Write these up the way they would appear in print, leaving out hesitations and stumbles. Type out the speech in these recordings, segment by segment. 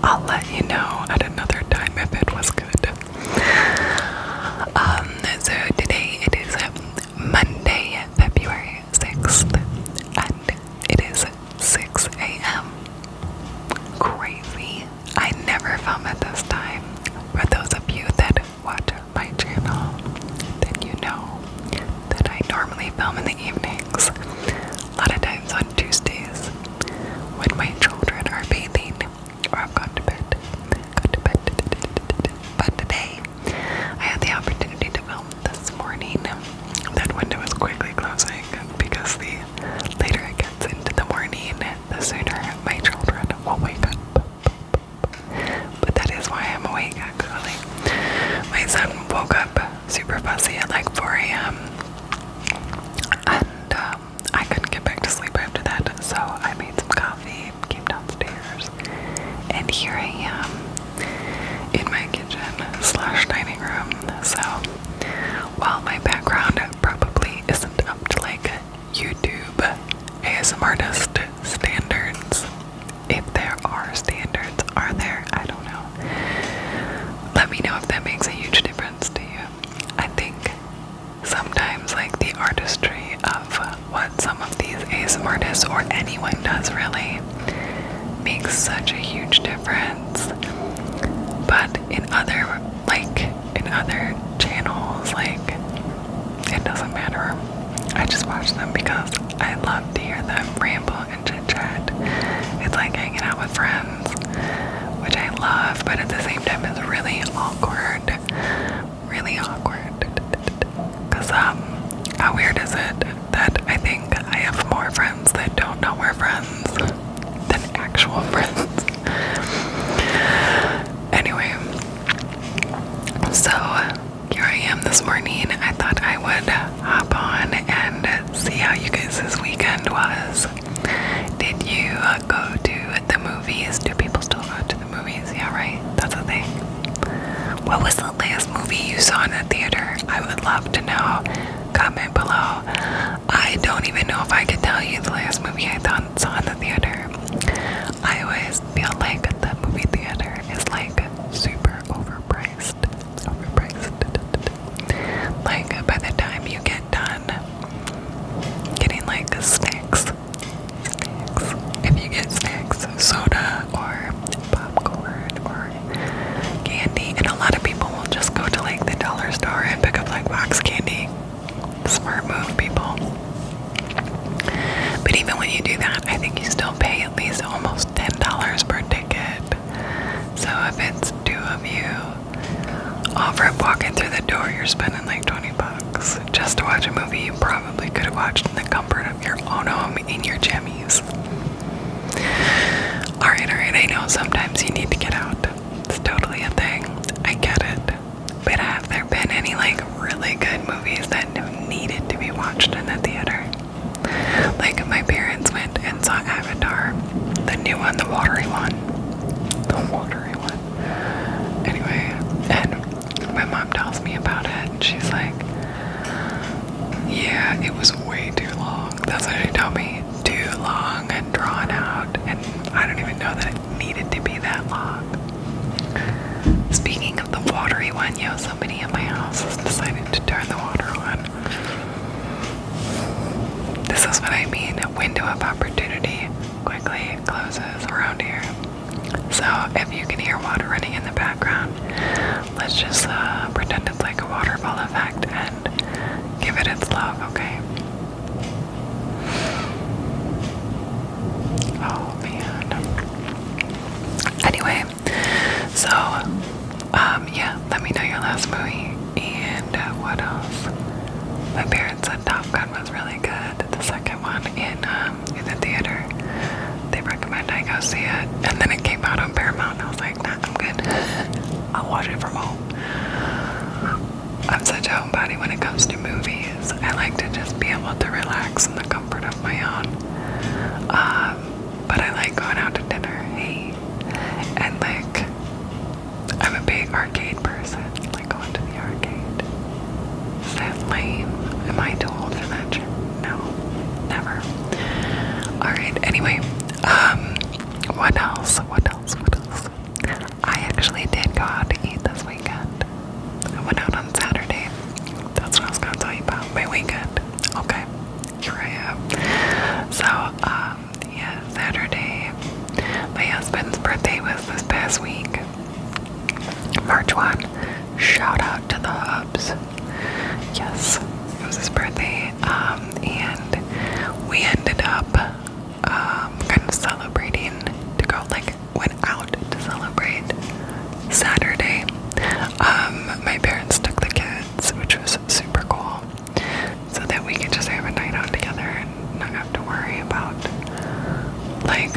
I'll let you know at another time if it was good. So today it is Monday, February 6th, and it is 6 a.m. Crazy. I never film at this time. For those of you that watch my channel, then you know that I normally film in the evenings. A lot of times on Tuesdays when my children are bathing or have gone to bed. But today I had the opportunity to film this morning. That window is quickly closing because the later it gets into the morning, the sooner my children will wake up. But that is why I'm awake actually. My son woke up super fussy at like 4 a.m. and I couldn't get back to sleep after that, so I made some coffee, came downstairs, and here I am in my kitchen slash dining room. So while my background probably isn't up to like YouTube ASMR artist standards, if there are standards, are there? I don't know. Let me know if that makes a huge difference to you. I think sometimes like the artistry of what some of these ASMR artists or anyone does really makes such a huge difference. But in other channels, like it doesn't matter. I just watch them because I love to hear them ramble and chit chat. It's like hanging out with friends, which I love, but at the same time it's really awkward. Really awkward. Because how weird is it that I think I have more friends that don't know we're friends than actual friends? Anyway, so here I am this morning. I thought I would hop on and see how you guys' weekend was. Did you go to the movies? Do people still go to the movies? Yeah, right? That's a thing. What was the last movie you saw in the theater? I would love to know. Comment below. I don't even know if I could tell you the last movie I saw in the theater. I always feel like the movie theater is like super overpriced. Like by the time you get done getting like snacks, if you get snacks, soda or popcorn or candy, and a lot of people will just go to like the dollar store and pick up like box candy. Smart move, people. But even when you do that, I think you still pay at least almost $10 per ticket. So if it's two of you, over walking through the door, you're spending like $20 just to watch a movie you probably could have watched in the comfort of your own home in your jammies. Alright, I know sometimes you need to get out. It's totally a thing. I get it. But have there been any like really good movies that needed to be watched in the theater? Like my parents went and saw Avatar, the new one, the watery one. The watery one. Anyway, and my mom tells me about it, and she's like, yeah, it was way too long. That's what she told me. Too long and drawn out, and I don't even know that it needed to be that long. Speaking of the watery one, somebody in my house has decided to turn the water on. This is what I mean, a window of opportunity quickly closes around here. So if you can hear water running in the background, let's just pretend it's like a waterfall effect and give it its love, okay? Oh man. Anyway, so yeah, let me know your last movie. And what else? My parents said Top Gun was really good. The second one in the theater. They recommend I go see it. And then it came out on Paramount and I was like, nah, I'm good. I'll watch it from home. I'm such a homebody when it comes to movies. I like to just be able to relax in the comfort of my own. But I like going out to dinner, hey. And like, I'm a big arcade person. Like going to the arcade. Is that lame? Am I too old for that shit? No, never. Alright, anyway, what else? this week. March 1. Shout out to the Hubs. Yes, it was his birthday. And we ended up kind of celebrating to go, like, went out to celebrate Saturday. My parents took the kids, which was super cool, so that we could just have a night out together and not have to worry about, like,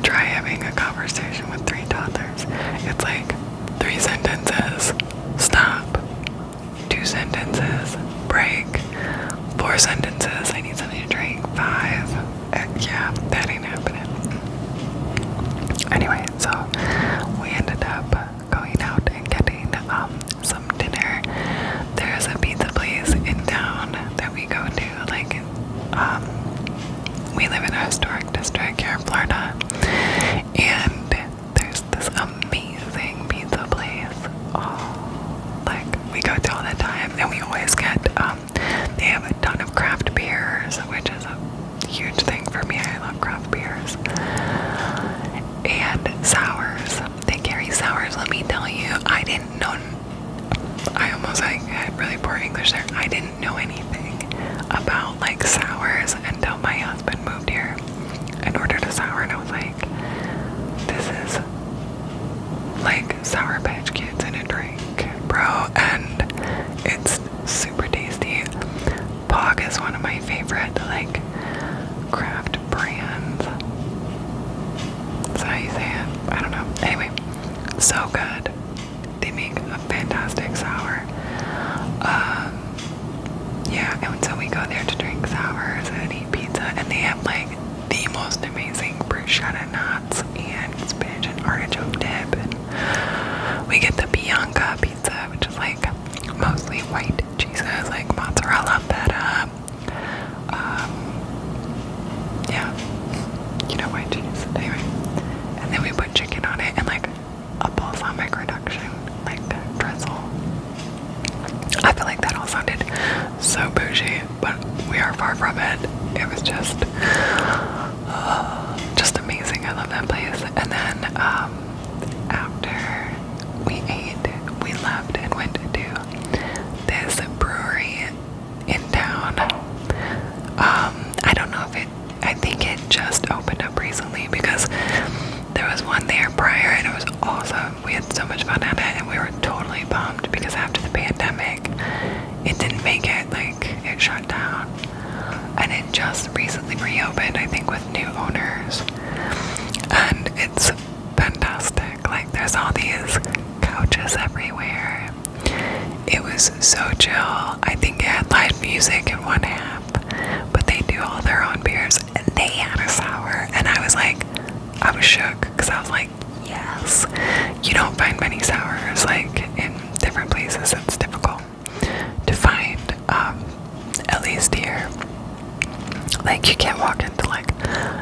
try having a conversation with 3 toddlers. It's like 3 sentences, stop, 2 sentences, break, 4 sentences, I need something to drink, 5, yeah, that ain't happening. Anyway, so we ended up going out and getting some dinner. There's a pizza place in town that we go to, like, we live in a historic district here in Florida, and there's this amazing pizza place, like, we go to all the time, and we always get, they have a ton of craft beers, which is a huge thing for me. I love craft beers. And sours. They carry sours. Let me tell you, I didn't know, I almost like had really poor English there. I didn't know anything about, like, sours until my husband moved here and ordered a sour, and I was like, this is like Sour Patch Kids in a drink, bro, and it's super tasty. Pog is one of my favorite, like, craft brands. Is that how you say it? I don't know. Anyway, so good. They make a fantastic sour. Yeah, and so we go there to drink sours and eat pizza, and they have, like, the most amazing bruschetta nuts and spinach and artichoke dip, and we get the Bianca pizza, which is, like, mostly white cheeses, like mozzarella, feta, yeah, you know, white cheese, anyway, and then we put chicken on it, and, like, a balsamic reduction, like, drizzle. I feel like that all sounded so bougie, but we are far from it. It was just amazing. I love that place. And then after we ate, we left and went to this brewery in town. I don't know if I think it just opened up recently, because there was one there prior and it was awesome. We had so much fun at it, and we were totally bummed because after the pandemic, it didn't make it, like, it shut down. And it just recently reopened, I think, with new owners. And it's fantastic. Like, there's all these couches everywhere. It was so chill. I think it had live music in one half, but they do all their own beers, and they had a sour. And I was like, I was shook, because I was like, yes. You don't find many sours, like, in different places. It's difficult to find, at least here. Like, you can't walk into, like,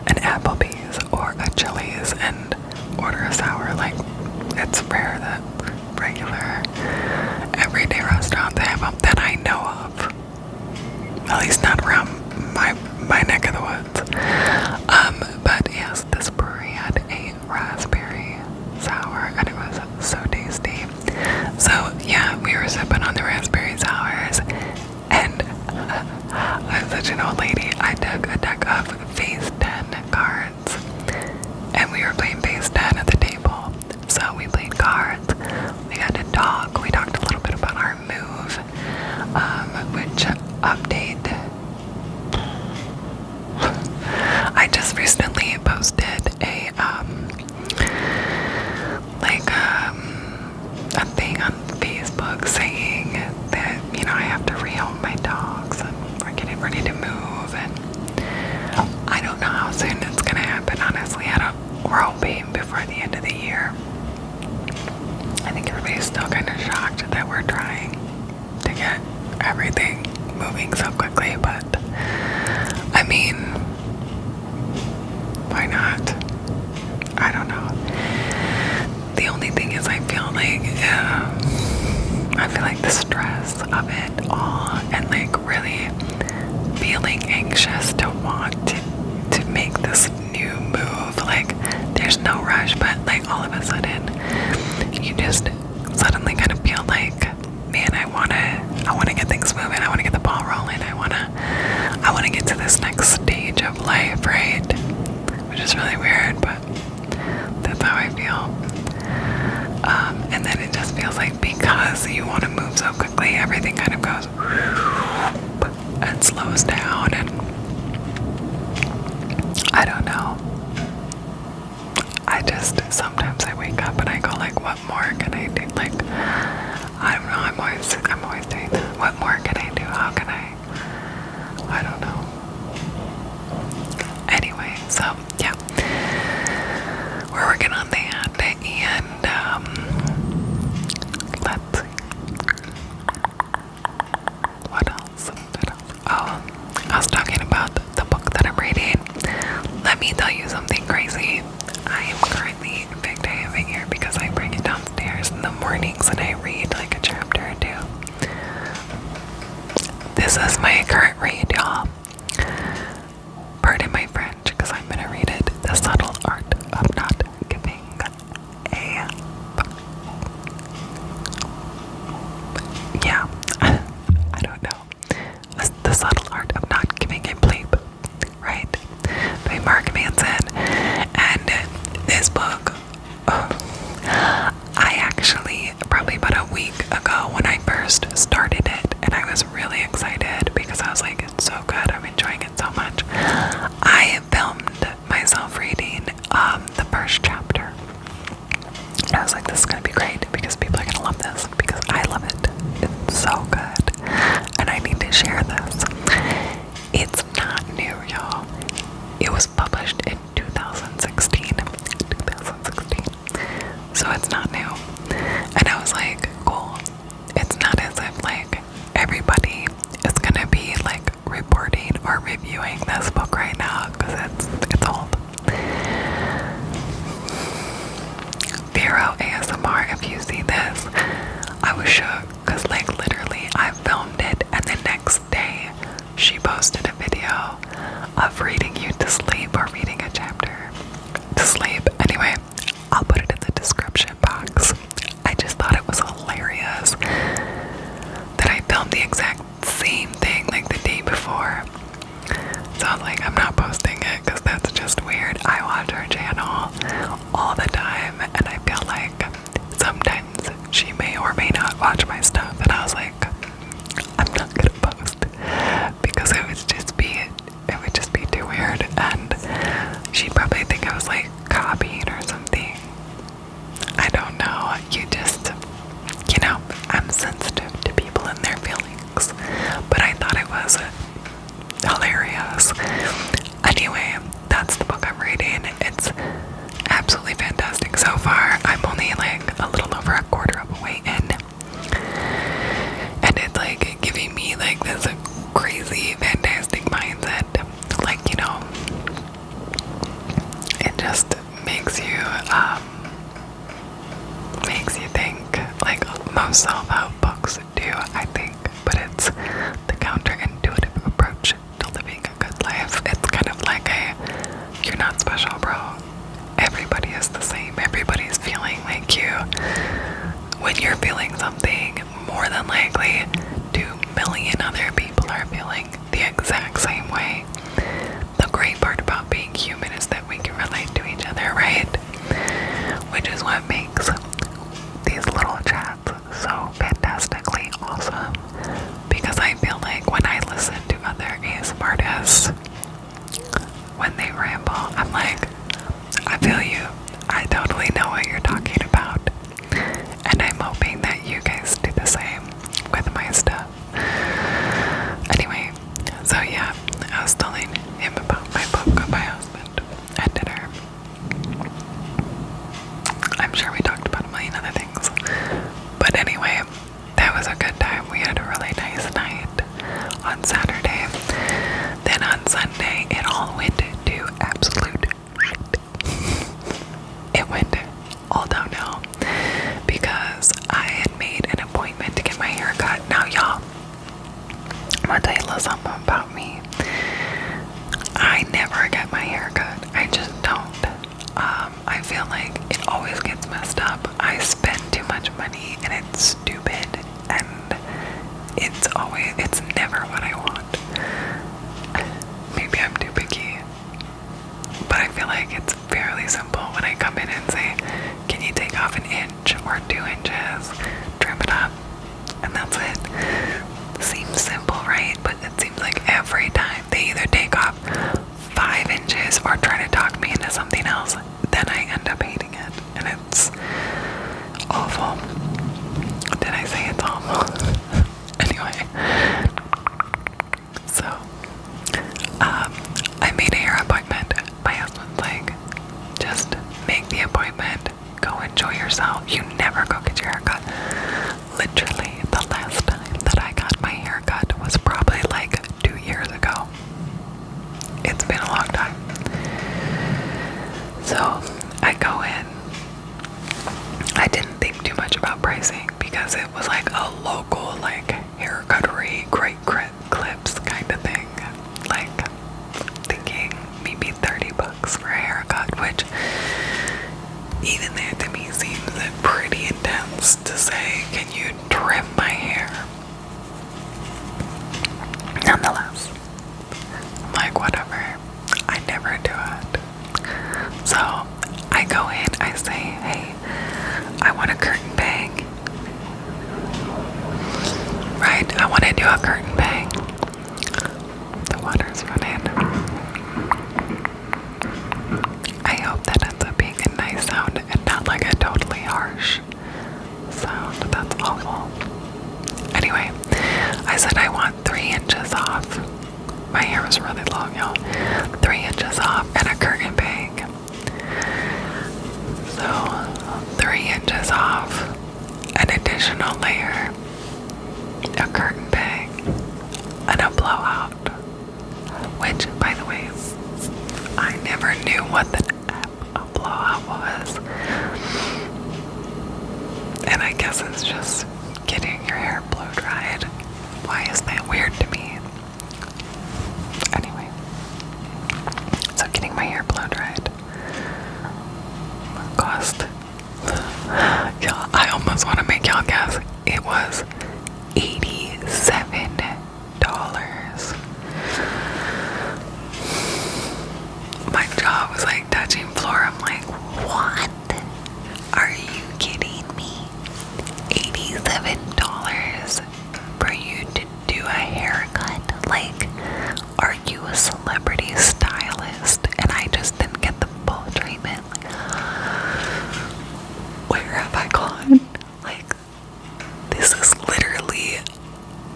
an Applebee's or a Chili's and order a sour. Like, it's rare that regular everyday restaurants have them that I know of. At least not around my neck of the woods. But yes, this brewery had a raspberry sour, and it was so tasty. So yeah, we were sipping on the raspberry sours, and I'm such an old lady. I took a deck of Phase 10 cards, and we were playing Phase 10 at the table. So we played cards, we got to talk, we talked a little bit about our move, which update, I just recently posted a thing on Facebook saying that, you know, I have to rehome my dogs, and we're getting ready to move, and I don't know how soon it's gonna happen, honestly. We're hoping before the end of the year. I think everybody's still kind of shocked that we're trying to get everything moving so quickly, but I mean, why not? I don't know. The only thing is, I feel like the stress of it all, and, like, really feeling anxious to want to make this new move, there's no rush, but like all of a sudden, you just suddenly kind of feel like, man, I wanna get things moving. I wanna get the ball rolling. I wanna get to this next stage of life, right? Which is really weird, but that's how I feel. And then it just feels like because you want to move so quickly, everything kind of goes and slows down, and I don't know. Sometimes I wake up and I go like, what more can I do? Like, I don't know, I'm always doing that. What more can I do? How can I don't know. Anyway, so yeah. We're working on that, and let's see. What else? Oh, I was talking about the book that I'm reading. Let me tell you something crazy. I am currently, in fact, I have it here because I bring it downstairs in the mornings and I read like a chapter or two. This is my current read, y'all. Pardon my French, because I'm gonna read it. The Subtle Art of Not Giving a Yeah, I don't know. The Subtle Art of Not Giving a Bleep, right? By Mark Manson. And this book, I actually, probably about a week ago when I first started it, and I was really excited because I was like, it's so good, I'm enjoying it so much. I filmed myself reading the first chapter. And I was like, this is gonna be great because people are gonna love this because I love it. It's so good. And I need to share this. It's not new, y'all. It was published in 2016. So it's not new. And I was like, cool. It's not as if like everybody is gonna be like reporting or reviewing this book right now because it's old. Vero ASMR, if you see this, I was shook because like literally I filmed it and the next day she posted a video of reading you to sleep or reading a chapter to sleep. Anyway, I'll put it in the description box. I just thought it was hilarious that I filmed the exact same thing like the day before. So I was like, I'm not posting it because that's just weird. I watch her channel all the time and I feel like sometimes she may or may not watch my stuff, and I was like, I'm not gonna post because it would just be too weird, and she'd probably think I was like copying or something. I don't know. I'm sensitive to people and their feelings, but I thought it was hilarious. Anyway, that's the book I'm reading. It's absolutely fantastic so far. I'm only like a little over a quarter of a way in, and it's like giving me like this crazy fantastic mindset. Like, it just makes you think, like most self-help books do, I think, but it's the counterintuitive approach to living a good life. It's kind of like you're not special, bro. Everybody is the same. Everybody's feeling like you. When you're feeling something, more than likely 2 million other people are feeling the exact same way. The great part about being human is that we can relate to each other, right? Which is what makes these little chats so fantastically awesome. Because I feel like when I listen to other ASMR artists, when they ramble, I'm like, I feel you. I totally know what you're talking about. And I'm hoping that you guys do the same with my stuff. Anyway, so yeah, I was telling him about my book with my husband at dinner. I'm sure we talked about a million other things. But anyway, that was a good time. We had a really nice night on Saturday. Then on Sunday, it all went to absolute shit. much money, and it's stupid, and it's never what I want. Maybe I'm too picky, but I feel like it's fairly simple when I come in and say, can you take off an inch or 2 inches, trim it up, and that's it. Seems simple, right? But it seems like every time they either take off 5 inches or try to talk me into something else, then I end up hating it, and it's awful. Did I say it's awful? Anyway, so I made a hair appointment. My husband's like, just make the appointment, go enjoy yourself, you never go get your hair cut. Literally, the last time that I got my hair cut was probably like 2 years ago. It's been a long time. So I go in. I didn't think too much about pricing because it was like a local like haircuttery, great clips kind of thing. Like thinking maybe $30 for a haircut, which even that to me seems pretty intense to say, can you trim my hair? Nonetheless, I'm like, whatever. I never do it. So I go in, I say, hey, I want a curtain bang. Right, I want to do a curtain bang. The water's running. I hope that ends up being a nice sound and not like a totally harsh sound. That's awful. Anyway, I said I want 3 inches off. My hair was really long, y'all. 3 inches off and a curtain bang. So 3 inches off, an additional layer, a curtain bang, and a blowout. Which, by the way, I never knew what the a blowout was. And I guess it's just getting your hair blow dried. Why is that weird to me? Anyway, so getting my hair blow dried cost, y'all, I almost want to make y'all guess. It was $87. My jaw was like touching floor. I'm like, what? Are you kidding me? $87 for you to do a haircut? Like, are you a celebrity stylist? And I just didn't get the full treatment. Like, where have I gone? Like, this is literally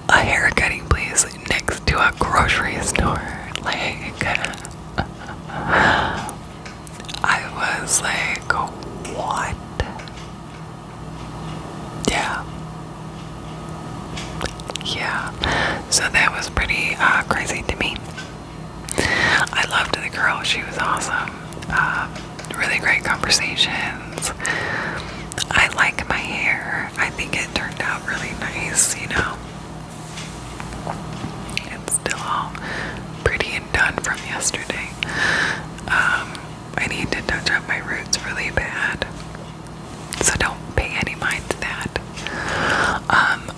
a haircutting place next to a grocery store. Like, I was like, what? Yeah. So that was pretty crazy to me. I loved the girl. She was awesome. Really great conversations. I like my hair. I think it turned out really nice, you know. It's still all pretty and done from yesterday. I need to touch up my roots really bad. So don't pay any mind to that.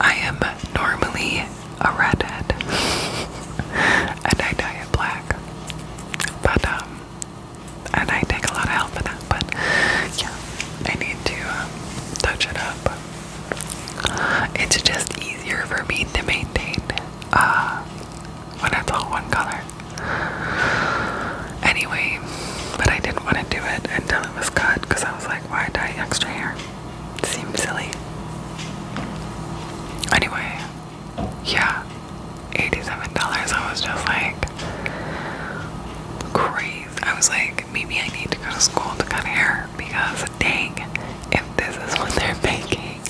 I am normally a redhead. And I dye it black. But, and I take a lot of help with that. But, yeah, I need to touch it up. It's just easier for me to maintain, when it's all one color. Anyway, but I didn't want to do it until it was cut, because I was like, why dye extra hair? It seems silly. Anyway, yeah, $87. I was just like, crazy. I was like, maybe I need to go to school to cut hair, because dang, if this is what they're making.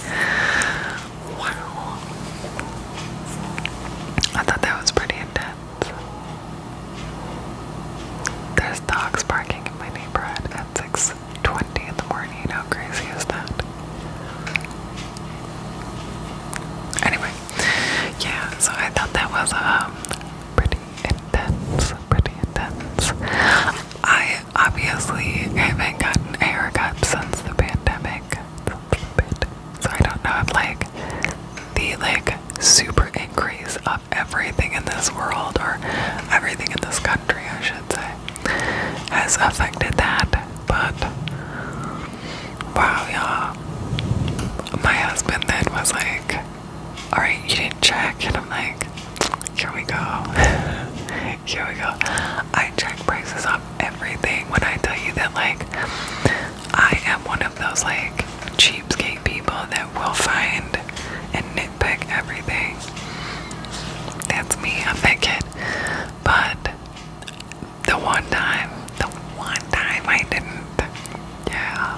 Wow. I thought that was pretty intense. There's dogs barking in my neighborhood at 6:20 in the morning. How crazy is that? Anyway, yeah, so I thought that was pretty intense. I obviously haven't gotten a haircut since has affected that, but wow, y'all. My husband then was like, alright, you didn't check, and I'm like, here we go. Here we go. I check prices on everything. When I tell you that, like, I am one of those, like, cheapskate people that will find and nitpick everything. That's me, I'm that kid. But the one time I didn't, yeah,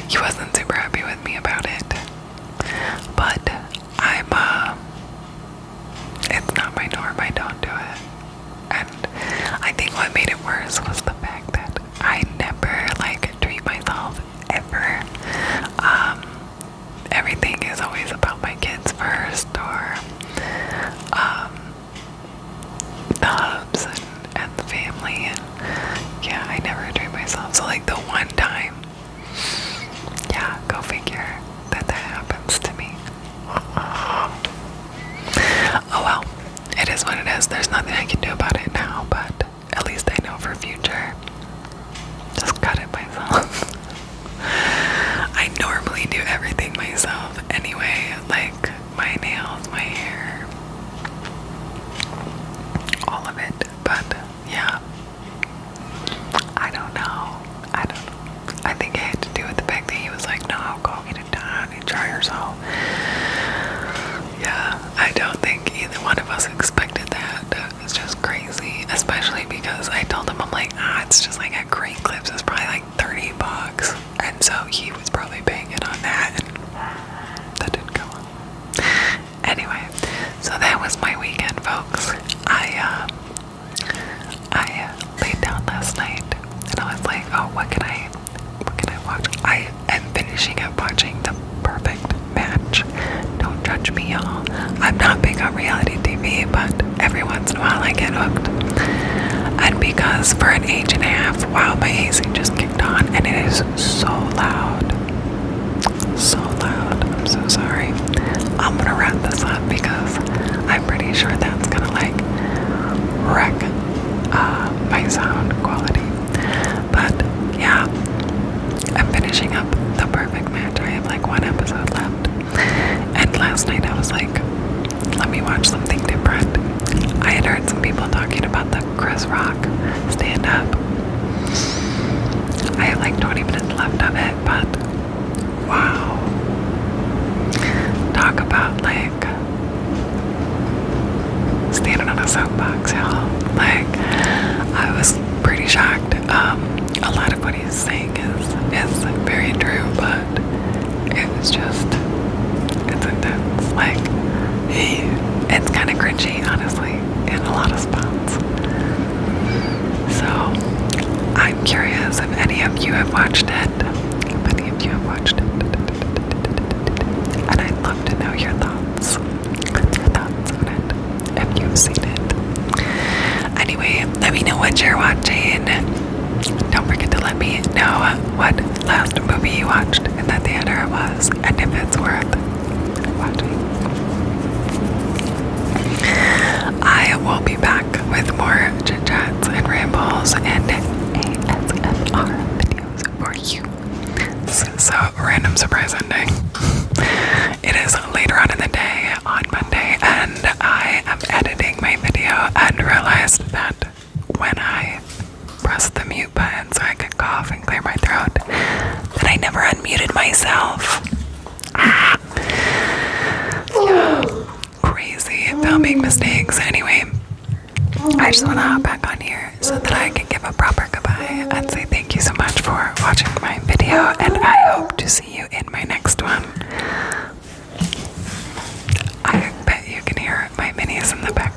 he wasn't super happy with me about it. But it's not my norm, I don't do it. And I think what made it worse was the fact that I never, like, treat myself, ever. Everything is always about my kids first, or, the hubs and the family, and yeah, I never treat myself. So, like, the one time, yeah, go figure that happens to me. Oh well, it is what it is. There's nothing I can do about it now, but at least I know for future. Just cut it myself. I normally do everything myself anyway, like my nails, my hair, all of it. But yeah, I don't know. I think it had to do with the fact that he was like, no, go get it done and try yourself. Yeah, I don't think either one of us expected that. It's just crazy, especially because I told him, I'm like, it's just like at Great Clips, it's probably like $30, and so he was probably paying it on that, and that didn't go on. Anyway, so that was my weekend, folks. I laid down last night, and I was like, oh, what can I watch? I am finishing up watching The Perfect Match. Don't judge me, y'all. I'm not big on reality TV, but every once in a while I get hooked. And because for an age and a half, wow, my AC just kicked on, and it is so loud. So loud. I'm so sorry. I'm gonna wrap this up because I'm pretty sure that's gonna, like, wreck my sound quality. But yeah, I'm finishing up The Perfect Match. I have like one episode left. And last night I was like, let me watch something different. I had heard some people talking about the Chris Rock stand-up. I had like 20 minutes left of it, but wow. Talk about, like, standing on a soapbox, y'all. Like, I was pretty shocked. A lot of what he's saying is very true, but it's just, it's intense. Like, it's kind of cringy, honestly, in a lot of spots. So, I'm curious if any of you have watched it. And I'd love to know your thoughts on it, if you've seen it. Anyway, let me know what you're watching. Don't forget to let me know what last movie you watched in the theater was, and if it's worth watching. I will be back with more chit-chats and rambles and ASMR videos for you. So, random surprise ending. It is later on in the day on Monday, and I am editing my video and realized that when I pressed the mute button so I could cough and clear my throat, that I never unmuted myself. Yeah, crazy filming mistakes. Anyway, I just want to hop back on here so that I can give a proper goodbye and say thank you so much for watching my video, and I hope to see you in my next one. I bet you can hear my minis in the background.